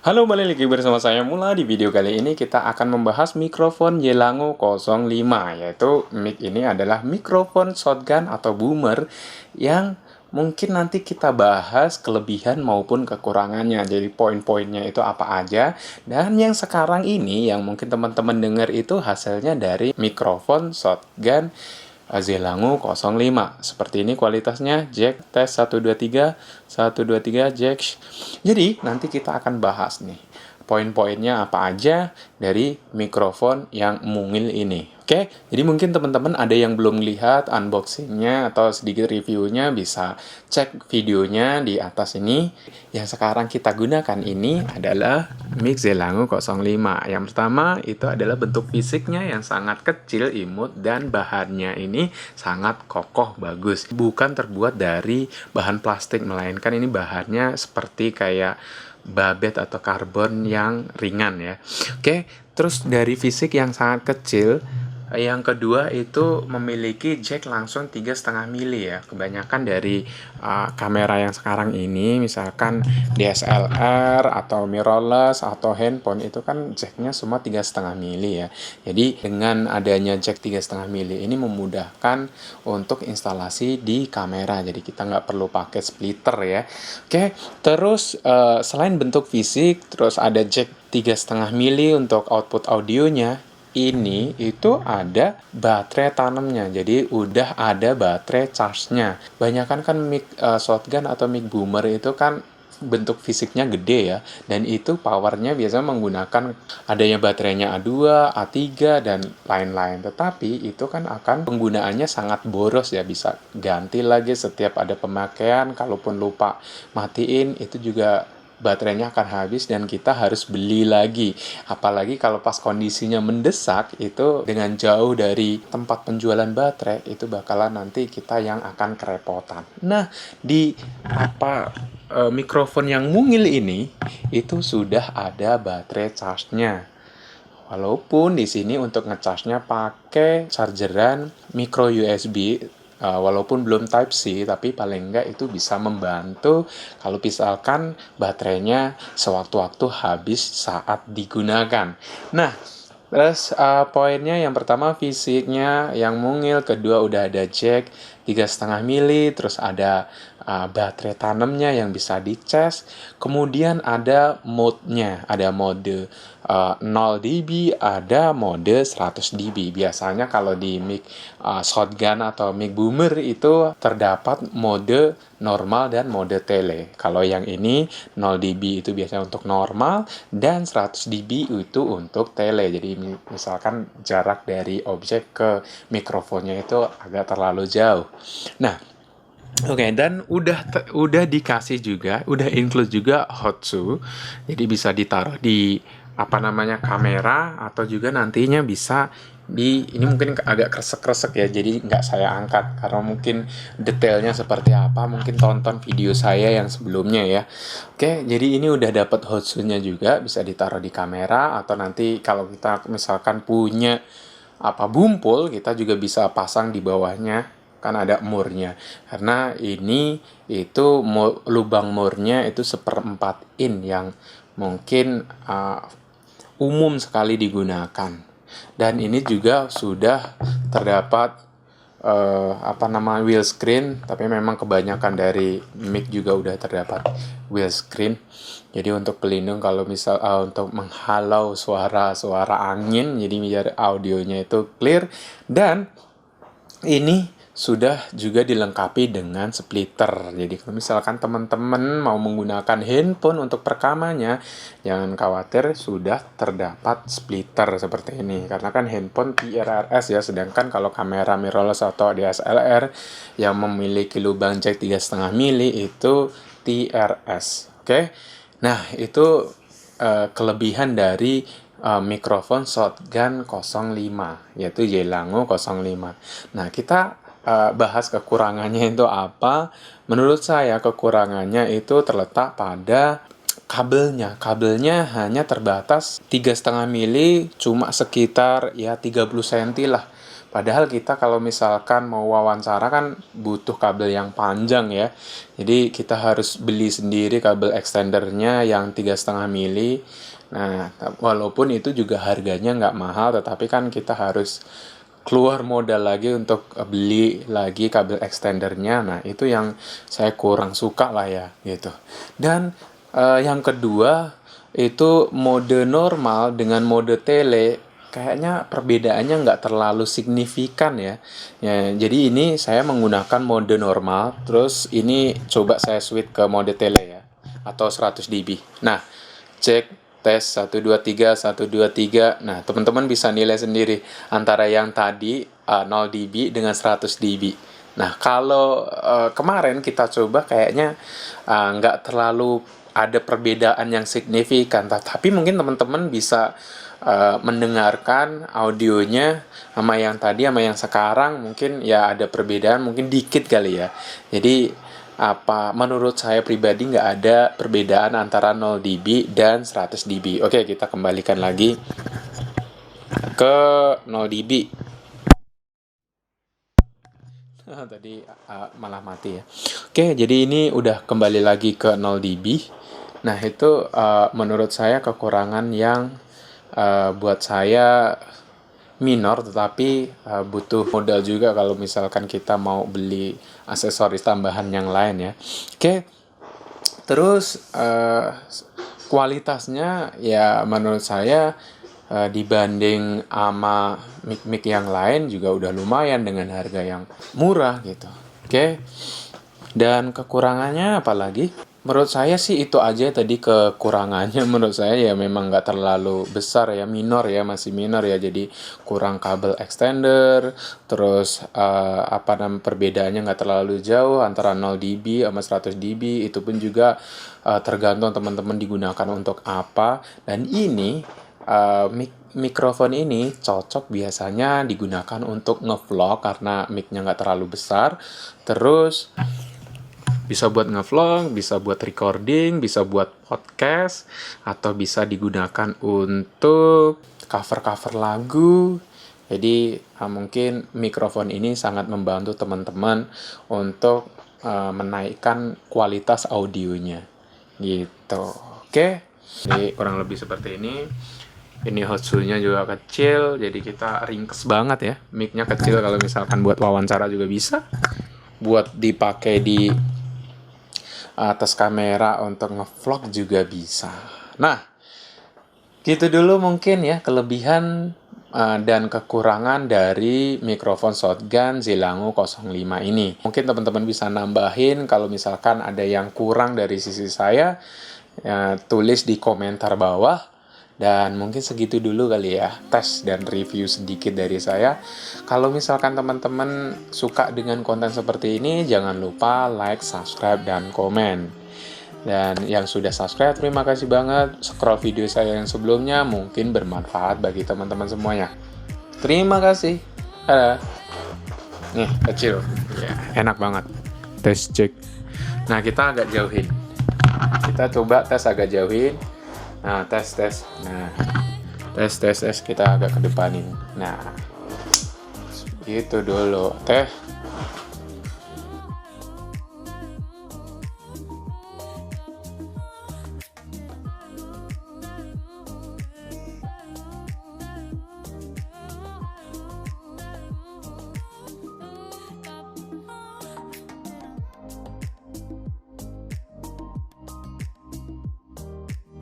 Halo, balik lagi bersama saya Mula. Di video kali ini kita akan membahas mikrofon Yelango 05, yaitu mic ini adalah mikrofon shotgun atau boomer yang mungkin nanti kita bahas kelebihan maupun kekurangannya. Jadi poin-poinnya itu apa aja. Dan yang sekarang ini yang mungkin teman-teman dengar itu hasilnya dari mikrofon shotgun Zelango 05. Seperti ini kualitasnya, jack tes 123, 123 jack. Jadi nanti kita akan bahas nih poin-poinnya apa aja dari mikrofon yang mungil ini. Oke, jadi mungkin teman-teman ada yang belum lihat unboxingnya atau sedikit reviewnya, bisa cek videonya di atas ini. Yang sekarang kita gunakan ini adalah mic Zelango 05. Yang pertama itu adalah bentuk fisiknya yang sangat kecil, imut, dan bahannya ini sangat kokoh, bagus. Bukan terbuat dari bahan plastik, melainkan ini bahannya seperti kayak babet atau karbon yang ringan ya. Oke, terus dari fisik yang sangat kecil, yang kedua itu memiliki jack langsung 3,5 mili ya. Kebanyakan dari kamera yang sekarang ini, misalkan DSLR atau mirrorless atau handphone itu kan jacknya semua 3,5 mili ya. Jadi dengan adanya jack 3,5 mili ini memudahkan untuk instalasi di kamera. Jadi kita nggak perlu pakai splitter ya. Oke, terus selain bentuk fisik, terus ada jack 3,5 mili untuk output audionya. Ini itu ada baterai tanamnya, jadi udah ada baterai charge-nya. Banyakan kan mic shotgun atau mic boomer itu kan bentuk fisiknya gede ya, dan itu powernya biasanya menggunakan adanya baterainya A2, A3, dan lain-lain. Tetapi itu kan akan penggunaannya sangat boros ya, bisa ganti lagi setiap ada pemakaian, kalaupun lupa matiin itu juga baterainya akan habis dan kita harus beli lagi. Apalagi kalau pas kondisinya mendesak, itu dengan jauh dari tempat penjualan baterai, itu bakalan nanti kita yang akan kerepotan. Nah, di mikrofon yang mungil ini itu sudah ada baterai charge-nya. Walaupun di sini untuk ngecharge-nya pakai chargeran micro USB, walaupun belum Type C, tapi paling enggak itu bisa membantu kalau misalkan baterainya sewaktu-waktu habis saat digunakan. Nah, terus poinnya yang pertama fisiknya yang mungil, kedua udah ada jack 3,5 mili, terus ada baterai tanamnya yang bisa dicas, kemudian ada mode-nya, ada mode 0 dB, ada mode 100 dB. Biasanya kalau di mic shotgun atau mic boomer itu terdapat mode normal dan mode tele. Kalau yang ini 0 dB itu biasanya untuk normal dan 100 dB itu untuk tele. Jadi misalkan jarak dari objek ke mikrofonnya itu agak terlalu jauh. Nah, oke, dan udah dikasih juga, udah include juga hot shoe. Jadi bisa ditaruh di kamera, atau juga nantinya bisa ini mungkin agak kresek-kresek ya, jadi nggak saya angkat karena mungkin detailnya seperti apa, mungkin tonton video saya yang sebelumnya ya. Oke, jadi ini udah dapat hot shoe-nya juga, bisa ditaruh di kamera, atau nanti kalau kita misalkan punya bumpul, kita juga bisa pasang di bawahnya, kan ada murnya. Karena ini itu lubang murnya itu 1/4 in yang mungkin umum sekali digunakan. Dan ini juga sudah terdapat wheel screen, tapi memang kebanyakan dari mic juga udah terdapat wheel screen. Jadi untuk pelindung kalau misal untuk menghalau suara angin, jadi biar audionya itu clear. Dan ini sudah juga dilengkapi dengan splitter. Jadi kalau misalkan teman-teman mau menggunakan handphone untuk perekamannya, jangan khawatir, sudah terdapat splitter seperti ini. Karena kan handphone PRRS ya, sedangkan kalau kamera mirrorless atau DSLR yang memiliki lubang jack 3,5 mili itu TRS. Oke. Nah, itu kelebihan dari mikrofon shotgun 05, yaitu Yelango 05. Nah, kita bahas kekurangannya itu apa. Menurut saya kekurangannya itu terletak pada kabelnya. Kabelnya hanya terbatas 3,5 mili, cuma sekitar ya 30 cm lah Padahal kita kalau misalkan mau wawancara kan butuh kabel yang panjang ya. Jadi kita harus beli sendiri kabel extendernya yang 3,5 mili. Nah, walaupun itu juga harganya nggak mahal, tetapi kan kita harus keluar modal lagi untuk beli lagi kabel extendernya. Nah, itu yang saya kurang suka lah ya, gitu. Dan yang kedua, itu mode normal dengan mode tele, kayaknya perbedaannya nggak terlalu signifikan ya. Ya, jadi ini saya menggunakan mode normal, terus ini coba saya switch ke mode tele ya, atau 100 dB. Nah, cek tes 1 2 3 1 2 3. Nah, teman-teman bisa nilai sendiri antara yang tadi 0 dB dengan 100 dB. Nah, kalau kemarin kita coba kayaknya nggak terlalu ada perbedaan yang signifikan, tapi mungkin teman-teman bisa mendengarkan audionya sama yang tadi sama yang sekarang, mungkin ya ada perbedaan, mungkin dikit kali ya. Jadi menurut saya pribadi nggak ada perbedaan antara 0 dB dan 100 dB. Oke, kita kembalikan lagi ke 0 dB. Tadi malah mati ya. Oke, jadi ini udah kembali lagi ke 0 dB. Nah, itu menurut saya kekurangan yang buat saya minor, tetapi butuh modal juga kalau misalkan kita mau beli aksesoris tambahan yang lain ya. Oke, terus kualitasnya ya menurut saya dibanding sama mic-mic yang lain juga udah lumayan dengan harga yang murah gitu. Oke. Dan kekurangannya apa lagi? Menurut saya sih itu aja tadi kekurangannya. Menurut saya ya memang nggak terlalu besar ya, minor ya, masih minor ya. Jadi kurang kabel extender, terus perbedaannya nggak terlalu jauh antara 0 dB sama 100 dB. Itu pun juga tergantung teman-teman digunakan untuk apa. Dan ini mikrofon ini cocok biasanya digunakan untuk ngevlog karena mic-nya nggak terlalu besar. Terus bisa buat ngevlog, bisa buat recording, bisa buat podcast, atau bisa digunakan untuk cover-cover lagu. Jadi mungkin mikrofon ini sangat membantu teman-teman untuk menaikkan kualitas audionya gitu. Oke, jadi kurang lebih seperti ini. Ini hotsu-nya juga kecil, jadi kita ringkes banget ya. Mic-nya kecil, kalau misalkan buat wawancara juga bisa. Buat dipakai di atas kamera untuk ngevlog juga bisa. Nah, gitu dulu mungkin ya kelebihan dan kekurangan dari mikrofon shotgun Zelango 05 ini. Mungkin teman-teman bisa nambahin kalau misalkan ada yang kurang dari sisi saya, tulis di komentar bawah. Dan mungkin segitu dulu kali ya, tes dan review sedikit dari saya. Kalau misalkan teman-teman suka dengan konten seperti ini, jangan lupa like, subscribe, dan komen. Dan yang sudah subscribe, terima kasih banget. Scroll video saya yang sebelumnya, mungkin bermanfaat bagi teman-teman semuanya. Terima kasih. Nih, kecil. Ya, enak banget. Tes cek. Nah, kita agak jauhin. Kita coba tes agak jauhin. Nah, tes. Nah, tes. Kita agak kedepanin. Nah, gitu dulu. Teh.